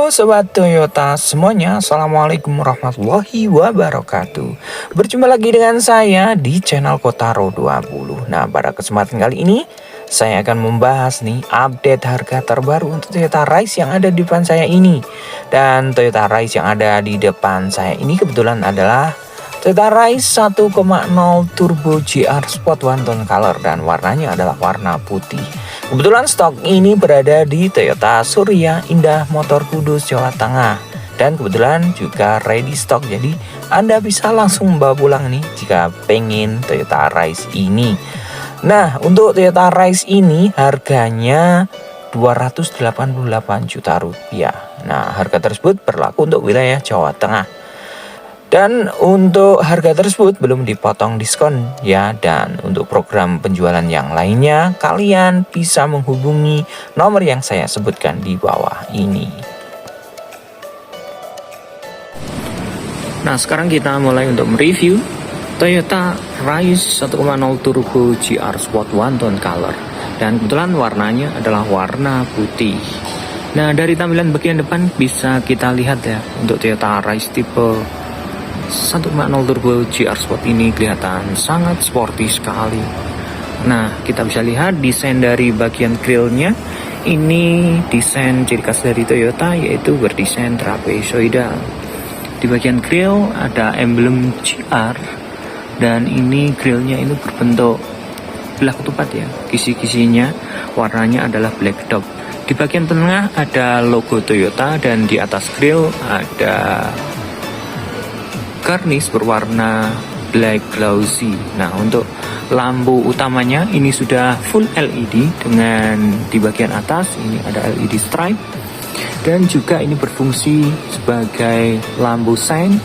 Halo Sobat Toyota semuanya, Assalamualaikum warahmatollahi wabarakatuh. Berjumpa lagi dengan saya di channel Kotaro 20. Nah, pada kesempatan kali ini saya akan membahas nih update harga terbaru untuk Toyota Rise yang ada di depan saya ini. Dan Toyota Rise yang ada di depan saya ini kebetulan adalah Toyota Rise 1.0 Turbo GR Sport One Tone Color dan warnanya adalah warna putih. Kebetulan stok ini berada di Toyota Surya Indah Motor Kudus, Jawa Tengah. Dan kebetulan juga ready stock, jadi Anda bisa langsung membawa pulang nih jika pengen Toyota Rise ini. Nah, untuk Toyota Rise ini harganya 288 juta rupiah. Nah, harga tersebut berlaku untuk wilayah Jawa Tengah. Dan untuk harga tersebut belum dipotong diskon ya. Dan untuk program penjualan yang lainnya kalian bisa menghubungi nomor yang saya sebutkan di bawah ini. Nah, sekarang kita mulai untuk mereview Toyota Rise 1.0 Turbo GR Sport One Tone Color. Dan kebetulan warnanya adalah warna putih. Nah, dari tampilan bagian depan bisa kita lihat ya, untuk Toyota Rise tipe 1.0 Turbo GR Sport ini kelihatan sangat sporty sekali. Nah, kita bisa lihat desain dari bagian grillnya. Ini desain ciri khas dari Toyota, yaitu berdesain trapezoidal. Di bagian grill ada emblem GR, dan ini grillnya ini berbentuk belah ketupat ya. Kisi-kisinya warnanya adalah black top. Di bagian tengah ada logo Toyota, dan di atas grill ada garnish berwarna black glossy. Nah, untuk lampu utamanya ini sudah full LED, dengan di bagian atas ini ada LED stripe, dan juga ini berfungsi sebagai lampu sein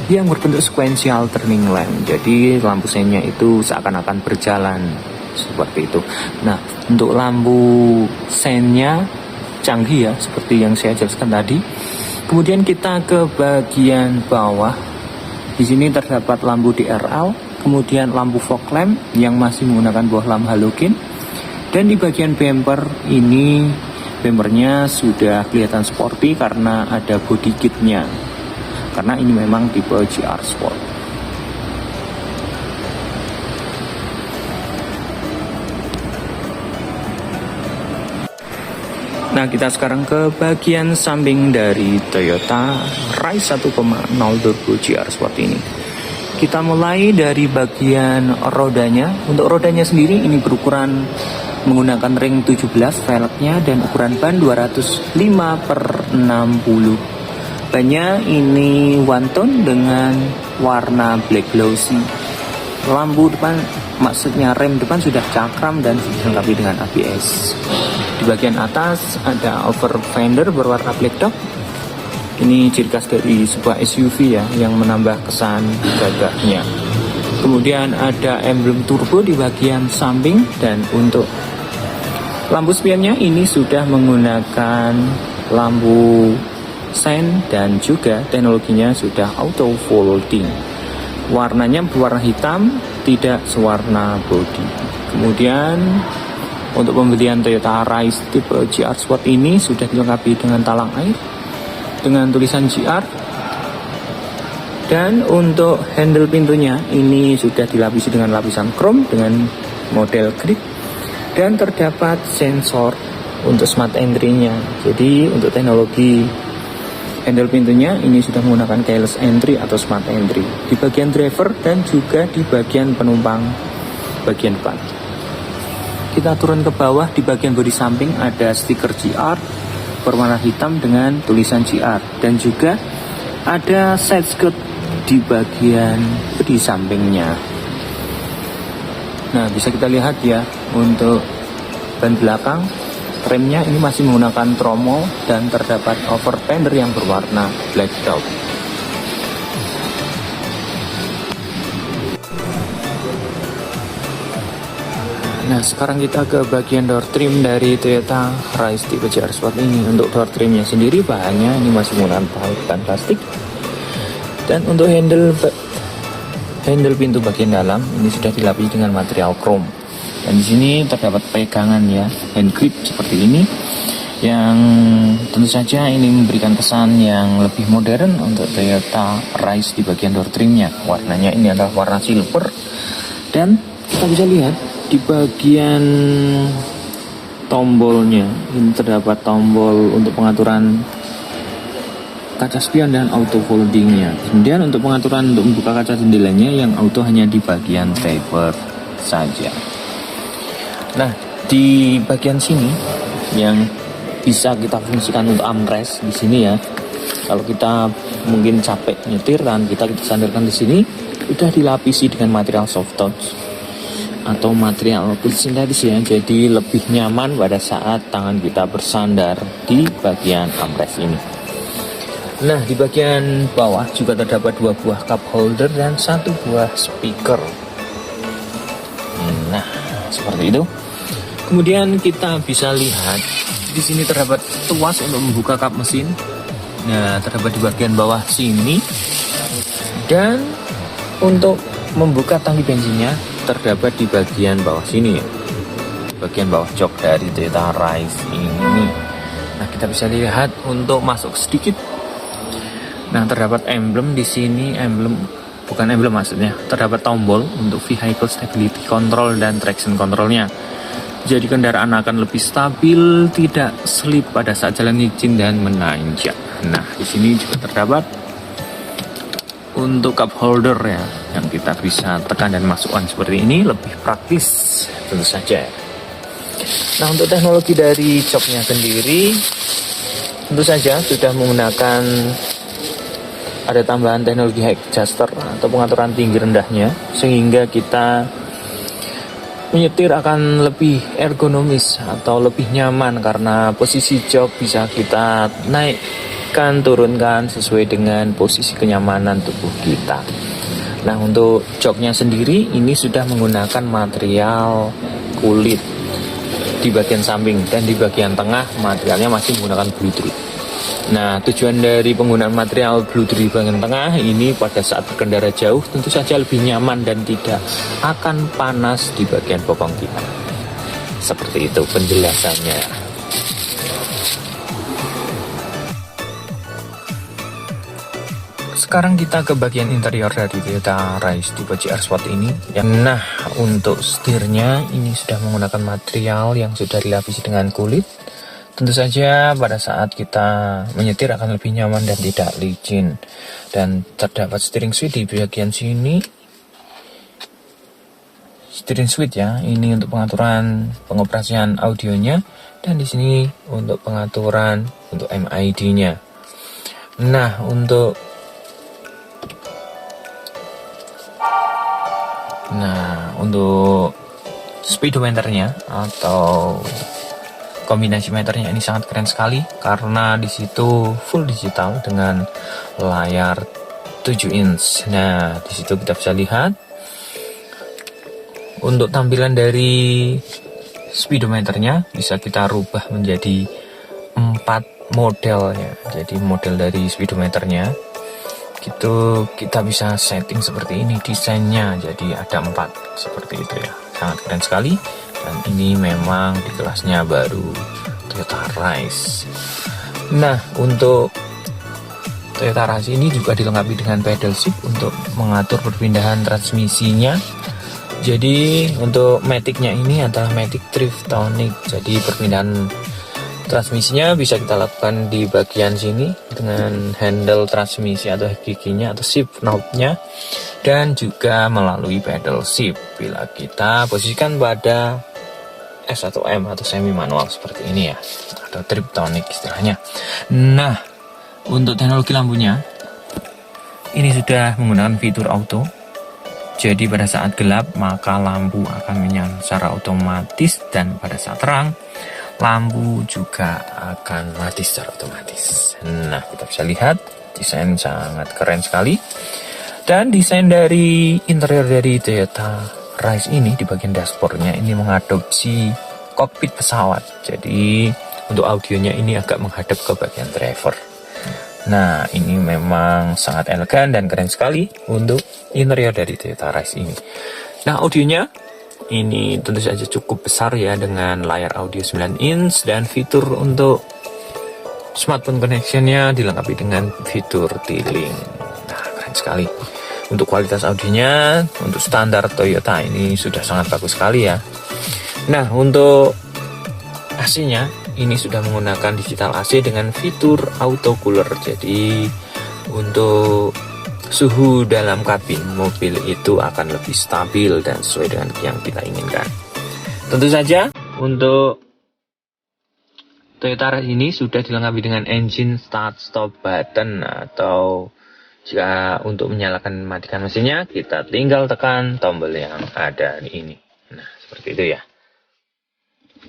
yang berbentuk sequential turning lamp. Jadi lampu seinnya itu seakan-akan berjalan seperti itu. Nah, untuk lampu seinnya canggih ya, seperti yang saya jelaskan tadi. Kemudian kita ke bagian bawah. Di sini terdapat lampu DRL, kemudian lampu fog lamp yang masih menggunakan buah lampu halogen. Dan di bagian bumper ini, bumpernya sudah kelihatan sporty karena ada body kitnya. Karena ini memang tipe GR Sport. Nah, kita sekarang ke bagian samping dari Toyota Rise 1.0 Turbo GR Sport ini. Kita mulai dari bagian rodanya. Untuk rodanya sendiri ini berukuran menggunakan ring 17 velgnya, dan ukuran ban 205/60. Bannya ini one tone dengan warna black glossy. Lampu depan, maksudnya rem depan sudah cakram dan dilengkapi dengan ABS. Di bagian atas ada over fender berwarna black top. Ini ciri khas dari sebuah SUV ya, yang menambah kesan gagahnya. Kemudian ada emblem turbo di bagian samping, dan untuk lampu spionnya ini sudah menggunakan lampu sein, dan juga teknologinya sudah auto folding. Warnanya berwarna hitam, tidak sewarna bodi. Kemudian untuk pembelian Toyota Rise tipe GR Sport ini sudah dilengkapi dengan talang air dengan tulisan GR. Dan untuk handle pintunya ini sudah dilapisi dengan lapisan chrome dengan model grip, dan terdapat sensor untuk smart entry-nya. Jadi untuk teknologi handle pintunya ini sudah menggunakan keyless entry atau smart entry di bagian driver dan juga di bagian penumpang bagian depan. Kita turun ke bawah. Di bagian bodi samping ada stiker GR berwarna hitam dengan tulisan GR, dan juga ada side skirt di bagian bodi sampingnya. Nah, bisa kita lihat ya, untuk ban belakang remnya ini masih menggunakan tromol, dan terdapat over fender yang berwarna black top. Nah, sekarang kita ke bagian door trim dari Toyota Rise tipe GR Sport ini. Untuk door trimnya sendiri bahannya ini masih menggunakan bahan plastik. Dan untuk handle pintu bagian dalam ini sudah dilapisi dengan material chrome. Dan di sini terdapat pegangan ya, hand grip seperti ini. yang tentu saja ini memberikan kesan yang lebih modern untuk Toyota Rise di bagian door trimnya. Warnanya ini adalah warna silver, dan kita bisa lihat di bagian tombolnya ini terdapat tombol untuk pengaturan kaca spion dan auto foldingnya. Kemudian untuk pengaturan untuk membuka kaca jendelanya yang auto hanya di bagian driver saja. Nah, di bagian sini yang bisa kita fungsikan untuk armrest di sini ya. Kalau kita mungkin capek nyetir dan kita sandarkan di sini, udah dilapisi dengan material soft touch atau material kulit sintetis ya. Jadi lebih nyaman pada saat tangan kita bersandar di bagian armrest ini. Nah, di bagian bawah juga terdapat 2 buah cup holder dan 1 buah speaker. Nah, seperti itu. Kemudian kita bisa lihat di sini terdapat tuas untuk membuka kap mesin. Nah, terdapat di bagian bawah sini. Dan untuk membuka tangki bensinnya terdapat di bagian bawah sini ya. Bagian bawah jok dari Toyota Rise ini. Nah, kita bisa lihat untuk masuk sedikit. Nah, terdapat emblem di sini, bukan emblem maksudnya. Terdapat tombol untuk vehicle stability control dan traction controlnya. Jadi kendaraan akan lebih stabil, tidak slip pada saat jalan licin dan menanjak. Nah, di sini juga terdapat untuk cup holder ya, yang kita bisa tekan dan masukkan seperti ini, lebih praktis tentu saja. Nah, untuk teknologi dari joknya sendiri, tentu saja sudah menggunakan ada tambahan teknologi high adjuster atau pengaturan tinggi rendahnya, sehingga kita menyetir akan lebih ergonomis atau lebih nyaman karena posisi jok bisa kita naikkan turunkan sesuai dengan posisi kenyamanan tubuh kita. Nah, untuk joknya sendiri ini sudah menggunakan material kulit di bagian samping, dan di bagian tengah materialnya masih menggunakan bluetree. Nah, tujuan dari penggunaan material bluetree di bagian tengah ini pada saat berkendara jauh tentu saja lebih nyaman dan tidak akan panas di bagian bokong kita. Seperti itu penjelasannya. Sekarang kita ke bagian interior dari Toyota Rise tipe GR Sport ini. Nah, untuk setirnya ini sudah menggunakan material yang sudah dilapisi dengan kulit. Tentu saja pada saat kita menyetir akan lebih nyaman dan tidak licin. Dan terdapat steering switch di bagian sini. Steering switch ya, ini untuk pengaturan pengoperasian audionya, dan di sini untuk pengaturan untuk MID-nya. Nah, untuk speedometernya atau kombinasi meternya ini sangat keren sekali karena di situ full digital dengan layar 7 inch. Nah, di situ kita bisa lihat untuk tampilan dari speedometernya bisa kita rubah menjadi 4 model ya. Jadi model dari speedometernya gitu kita bisa setting seperti ini desainnya. Jadi ada 4 seperti itu ya. Sangat keren sekali. Dan ini memang di kelasnya baru Toyota Rise. Nah, untuk Toyota Rise ini juga dilengkapi dengan pedal shift untuk mengatur perpindahan transmisinya. Jadi untuk matic-nya ini adalah matic Driftonic. Jadi perpindahan transmisinya bisa kita lakukan di bagian sini dengan handle transmisi atau giginya atau shift knob-nya, dan juga melalui pedal shift bila kita posisikan pada S atau M atau semi manual seperti ini ya, atau Driftonic istilahnya. Nah, untuk teknologi lampunya ini sudah menggunakan fitur auto. Jadi pada saat gelap maka lampu akan menyala secara otomatis, dan pada saat terang lampu juga akan mati secara otomatis. Nah, kita bisa lihat desain sangat keren sekali. Dan desain dari interior dari Toyota Rise ini di bagian dashboardnya ini mengadopsi kokpit pesawat. Jadi untuk audionya ini agak menghadap ke bagian driver. Nah, ini memang sangat elegan dan keren sekali untuk interior dari Toyota Rise ini. Nah, audionya ini tentu saja cukup besar ya, dengan layar audio 9 inch dan fitur untuk Smartphone connectionnya dilengkapi dengan fitur T-Link. Nah, keren sekali. Untuk kualitas audionya, untuk standar Toyota ini sudah sangat bagus sekali ya. Nah, untuk AC-nya ini sudah menggunakan digital AC dengan fitur auto cooler. Jadi untuk suhu dalam kabin mobil itu akan lebih stabil dan sesuai dengan yang kita inginkan. Tentu saja untuk Toyota Rush ini sudah dilengkapi dengan engine start stop button, atau jika untuk menyalakan matikan mesinnya kita tinggal tekan tombol yang ada di ini. Nah, seperti itu ya.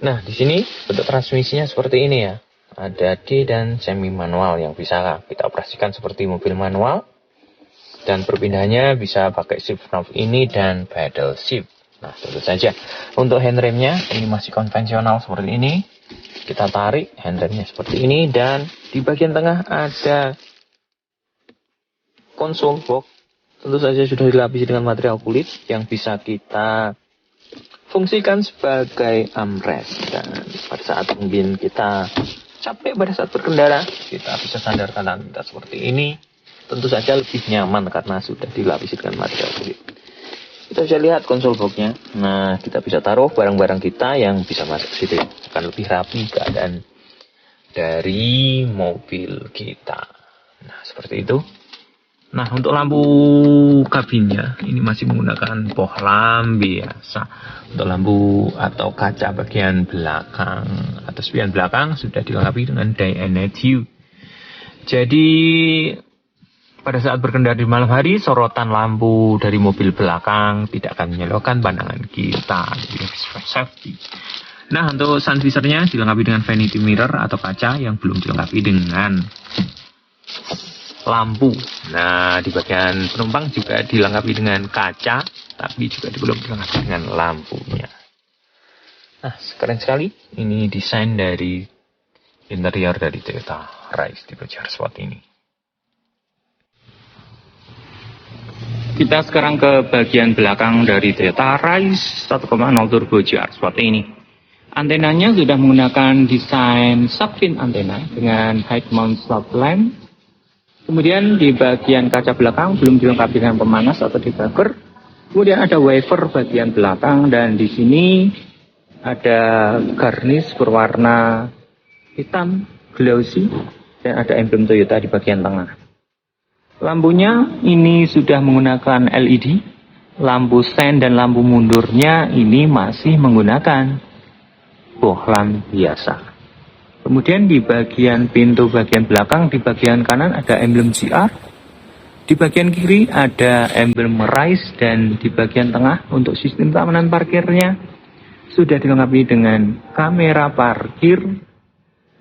Nah, di sini bentuk transmisinya seperti ini ya. Ada D dan semi manual yang bisa kita operasikan seperti mobil manual. Dan perpindahannya bisa pakai shift knob ini dan pedal shift. Nah, tentu saja untuk handremnya ini masih konvensional seperti ini. Kita tarik handremnya seperti ini, dan di bagian tengah ada konsol box. Tentu saja sudah dilapisi dengan material kulit yang bisa kita fungsikan sebagai armrest. Dan pada saat mungkin kita capek pada saat berkendara, kita bisa sandarkan tangan kita seperti ini. Tentu saja lebih nyaman karena sudah dilapisi dengan material kulit. Kita bisa lihat konsol boxnya. Nah, kita bisa taruh barang-barang kita yang bisa masuk ke situ. Akan lebih rapi keadaan dari mobil kita. Nah, seperti itu. Nah, untuk lampu kabinnya ini masih menggunakan bohlam biasa. Untuk lampu atau kaca bagian belakang atau spion belakang sudah dilengkapi dengan Dynetics. Jadi pada saat berkendara di malam hari, sorotan lampu dari mobil belakang tidak akan menyilaukan pandangan kita. Jadi safety. Nah, untuk sun visornya dilengkapi dengan vanity mirror atau kaca yang belum dilengkapi dengan lampu. Nah, di bagian penumpang juga dilengkapi dengan kaca, tapi juga belum dilengkapi dengan lampunya. Nah, keren sekali. Ini desain dari interior dari Toyota Rush tipe GR Sport ini. Kita sekarang ke bagian belakang dari Toyota Rush 1.0 Turbo GR Sport ini. Antenanya sudah menggunakan desain sub-fin antena dengan height mount slot lamp. Kemudian di bagian kaca belakang belum dilengkapi dengan pemanas atau debugger. Kemudian ada wiper bagian belakang, dan di sini ada garnish berwarna hitam glossy dan ada emblem Toyota di bagian tengah. Lampunya ini sudah menggunakan LED, lampu sen dan lampu mundurnya ini masih menggunakan bohlam biasa. Kemudian di bagian pintu bagian belakang, di bagian kanan ada emblem GR, di bagian kiri ada emblem Rise, dan di bagian tengah untuk sistem keamanan parkirnya sudah dilengkapi dengan kamera parkir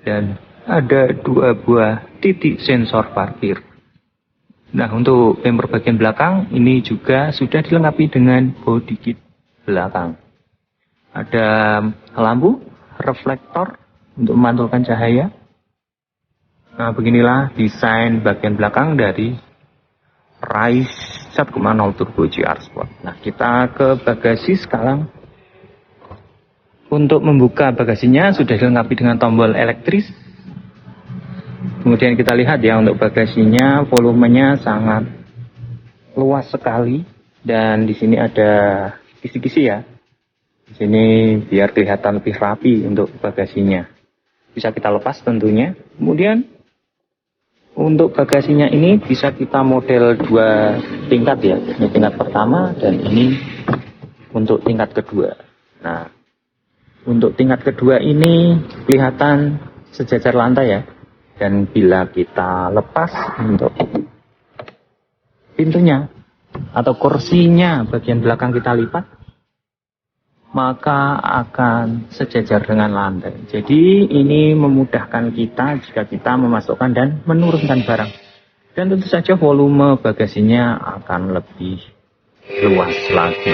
dan ada 2 buah titik sensor parkir. Nah, untuk bumper bagian belakang ini juga sudah dilengkapi dengan body kit belakang. Ada lampu reflektor untuk memantulkan cahaya. Nah, beginilah desain bagian belakang dari Rush 1.0 Turbo GR Sport. Nah, kita ke bagasi sekarang. Untuk membuka bagasinya sudah dilengkapi dengan tombol elektris. Kemudian kita lihat ya, untuk bagasinya volumenya sangat luas sekali, dan di sini ada kisi-kisi ya. Di sini biar kelihatan lebih rapi untuk bagasinya. Bisa kita lepas tentunya. Kemudian untuk bagasinya ini bisa kita model 2 tingkat ya. Ini tingkat pertama dan ini untuk tingkat kedua. Nah, untuk tingkat kedua ini kelihatan sejajar lantai ya. Dan bila kita lepas untuk pintunya atau kursinya bagian belakang kita lipat, maka akan sejajar dengan lantai. Jadi ini memudahkan kita jika kita memasukkan dan menurunkan barang. Dan tentu saja volume bagasinya akan lebih luas lagi.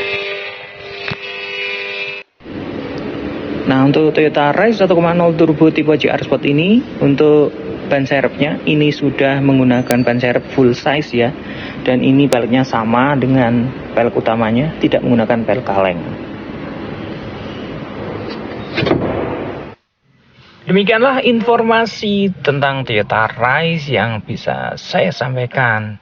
Nah, untuk Toyota Rush 1.0 Turbo tipe GR Sport ini, untuk ban serepnya ini sudah menggunakan ban serep full size ya. Dan ini peleknya sama dengan pelek utamanya, tidak menggunakan pelek kaleng. Demikianlah informasi tentang Toyota Rise yang bisa saya sampaikan.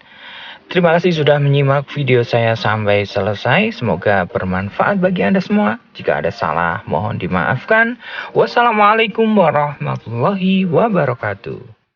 Terima kasih sudah menyimak video saya sampai selesai. Semoga bermanfaat bagi Anda semua. Jika ada salah, mohon dimaafkan. Wassalamualaikum warahmatullahi wabarakatuh.